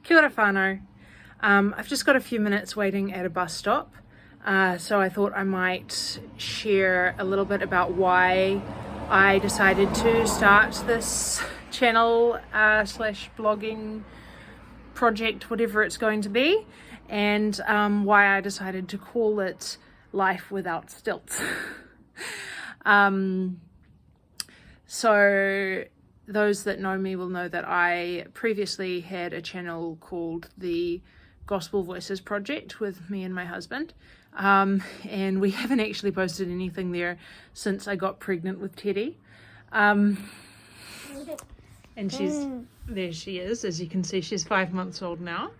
Kia ora whanau. I've just got a few minutes waiting at a bus stop, so I thought I might share a little bit about why I decided to start this channel slash blogging project, whatever it's going to be, and why I decided to call it Life Without Stilts. So those that know me will know that I previously had a channel called the Gospel Voices Project with me and my husband, and we haven't actually posted anything there since I got pregnant with Teddie, and there she is, as you can see. She's 5 months old now,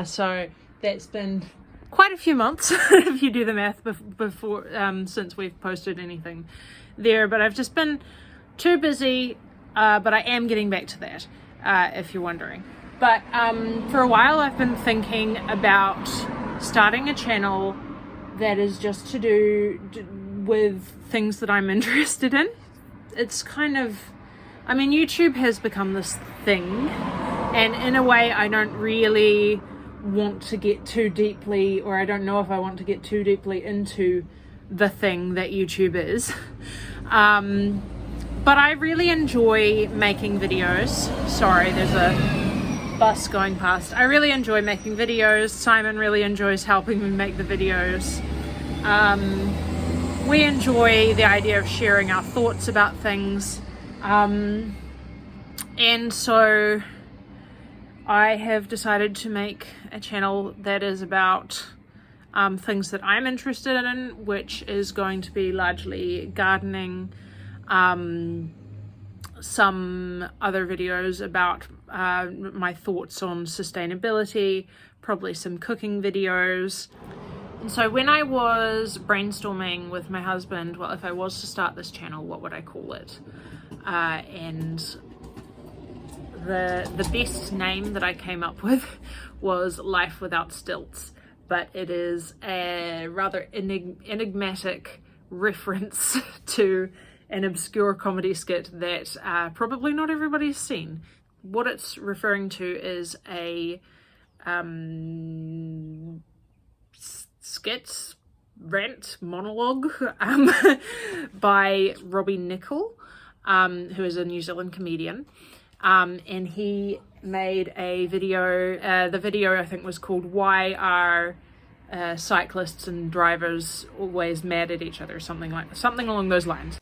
so that's been quite a few months if you do the math before since we've posted anything there, but I've just been too busy, but I am getting back to that, if you're wondering. But for a while I've been thinking about starting a channel that is just to do with things that I'm interested in. It's kind of, I mean, YouTube has become this thing, and in a way I don't really want to get too deeply, or I don't know if I want to get too deeply into the thing that YouTube is. But I really enjoy making videos. Sorry, there's a bus going past. I really enjoy making videos. Simon really enjoys helping me make the videos. We enjoy the idea of sharing our thoughts about things. And so I have decided to make a channel that is about things that I'm interested in, which is going to be largely gardening, some other videos about my thoughts on sustainability, probably some cooking videos. And so when I was brainstorming with my husband, well, if I was to start this channel, what would I call it? And the best name that I came up with was Life Without Stilts, but it is a rather enigmatic reference to an obscure comedy skit that probably not everybody's seen. What it's referring to is a skit, rant, monologue by Robbie Nicol, who is a New Zealand comedian, and he made a video. The video, I think, was called "Why Are Cyclists and Drivers Always Mad at Each Other?" Something along those lines.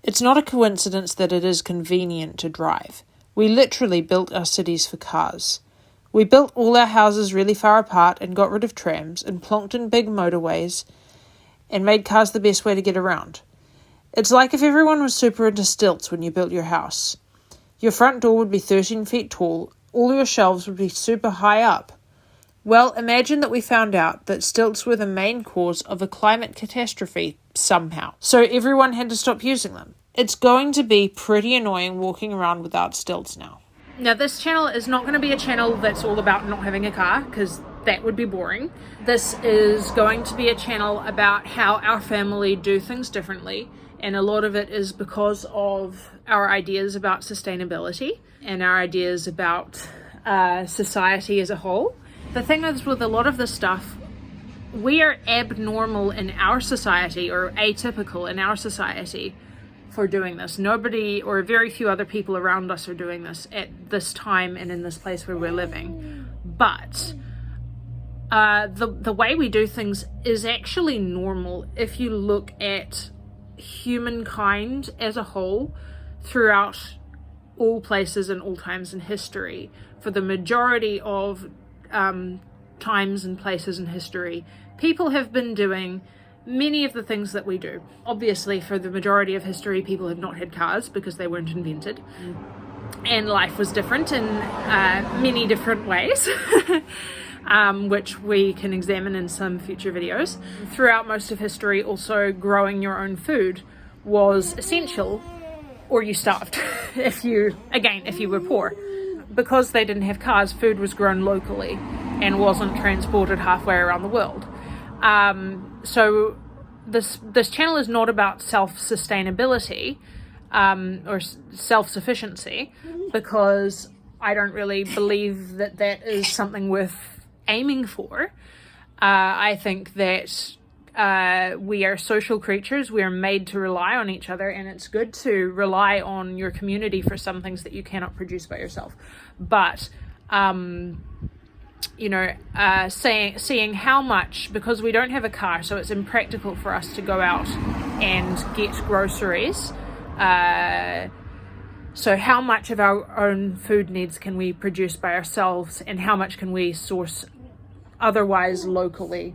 It's not a coincidence that it is convenient to drive. We literally built our cities for cars. We built all our houses really far apart and got rid of trams and plonked in big motorways and made cars the best way to get around. It's like if everyone was super into stilts when you built your house. Your front door would be 13 feet tall, all your shelves would be super high up. Well, imagine that we found out that stilts were the main cause of a climate catastrophe somehow, so everyone had to stop using them. It's going to be pretty annoying walking around without stilts now. Now, this channel is not going to be a channel that's all about not having a car, because that would be boring. This is going to be a channel about how our family do things differently, and a lot of it is because of our ideas about sustainability and our ideas about society as a whole. The thing is, with a lot of this stuff, we are abnormal in our society, or atypical in our society, for doing this. Nobody, or very few other people around us, are doing this at this time and in this place where we're living. But the way we do things is actually normal if you look at humankind as a whole throughout all places and all times in history. For the majority of times and places in history, people have been doing many of the things that we do. Obviously, for the majority of history, people have not had cars because they weren't invented, and life was different in many different ways, which we can examine in some future videos. Throughout most of history, also, growing your own food was essential, or you starved if you were poor. Because they didn't have cars, food was grown locally and wasn't transported halfway around the world. So this channel is not about self-sustainability or self-sufficiency, because I don't really believe that that is something worth aiming for. I think that we are social creatures. We are made to rely on each other, and it's good to rely on your community for some things that you cannot produce by yourself. But seeing how much, because we don't have a car, so it's impractical for us to go out and get groceries. So how much of our own food needs can we produce by ourselves, and how much can we source otherwise locally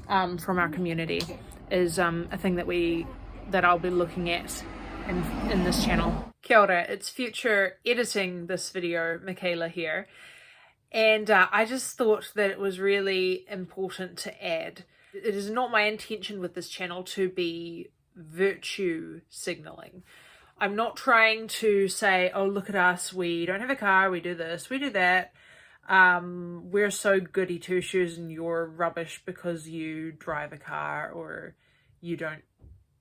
from our community is a thing that I'll be looking at in this channel. Kia ora, it's future editing this video, Michaela here. And I just thought that it was really important to add. It is not my intention with this channel to be virtue signaling. I'm not trying to say, oh, look at us, we don't have a car, we do this, we do that. We're so goody two shoes and you're rubbish because you drive a car, or you don't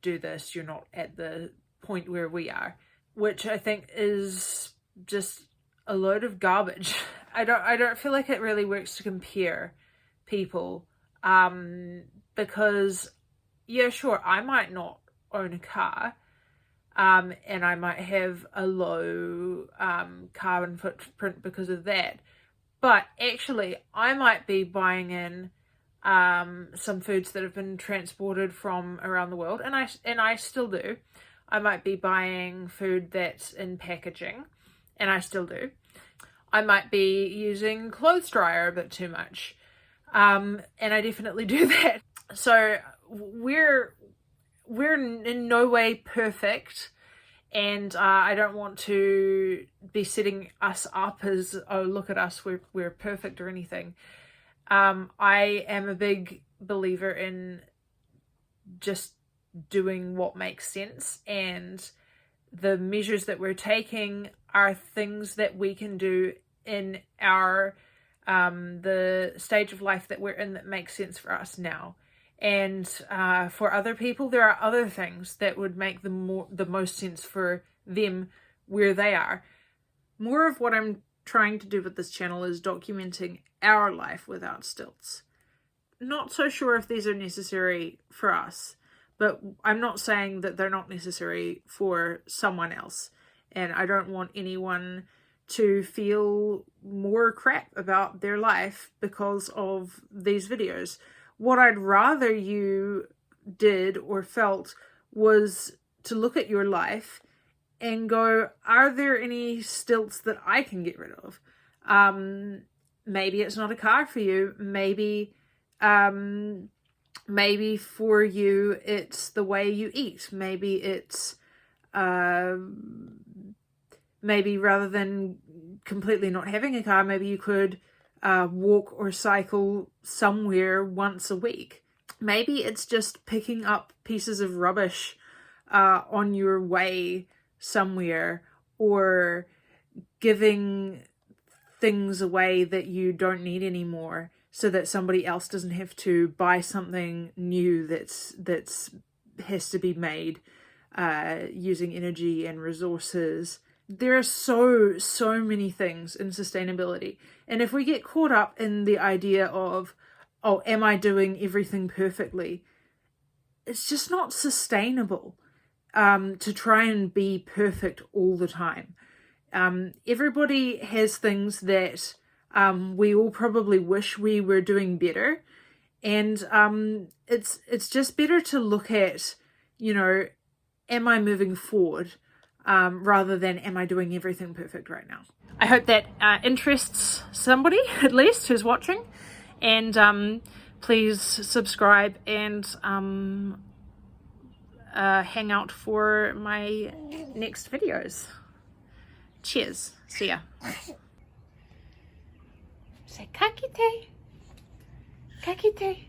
do this, you're not at the point where we are, which I think is just a load of garbage. I don't feel like it really works to compare people, because yeah, sure, I might not own a car, and I might have a low carbon footprint because of that. But actually, I might be buying in some foods that have been transported from around the world, and I still do. I might be buying food that's in packaging, and I still do. I might be using clothes dryer a bit too much, and I definitely do that. So we're in no way perfect, and I don't want to be setting us up as, oh, look at us, we're perfect or anything. I am a big believer in just doing what makes sense, and the measures that we're taking are things that we can do in our the stage of life that we're in that makes sense for us now. And for other people, there are other things that would make the most sense for them where they are. More of what I'm trying to do with this channel is documenting our life without stilts. Not so sure if these are necessary for us, but I'm not saying that they're not necessary for someone else. And I don't want anyone to feel more crap about their life because of these videos. What I'd rather you did or felt was to look at your life and go, are there any stilts that I can get rid of? Maybe it's not a car for you. Maybe for you it's the way you eat. Maybe it's maybe rather than completely not having a car, maybe you could walk or cycle somewhere once a week. Maybe it's just picking up pieces of rubbish on your way somewhere, or giving things away that you don't need anymore so that somebody else doesn't have to buy something new that's has to be made using energy and resources. There are so many things in sustainability. And if we get caught up in the idea of, oh, am I doing everything perfectly? It's just not sustainable to try and be perfect all the time. Everybody has things that we all probably wish we were doing better. And it's just better to look at, am I moving forward? Rather than am I doing everything perfect right now. I hope that interests somebody, at least, who's watching. And please subscribe and hang out for my next videos. Cheers. See ya. Say kakite. Kakite.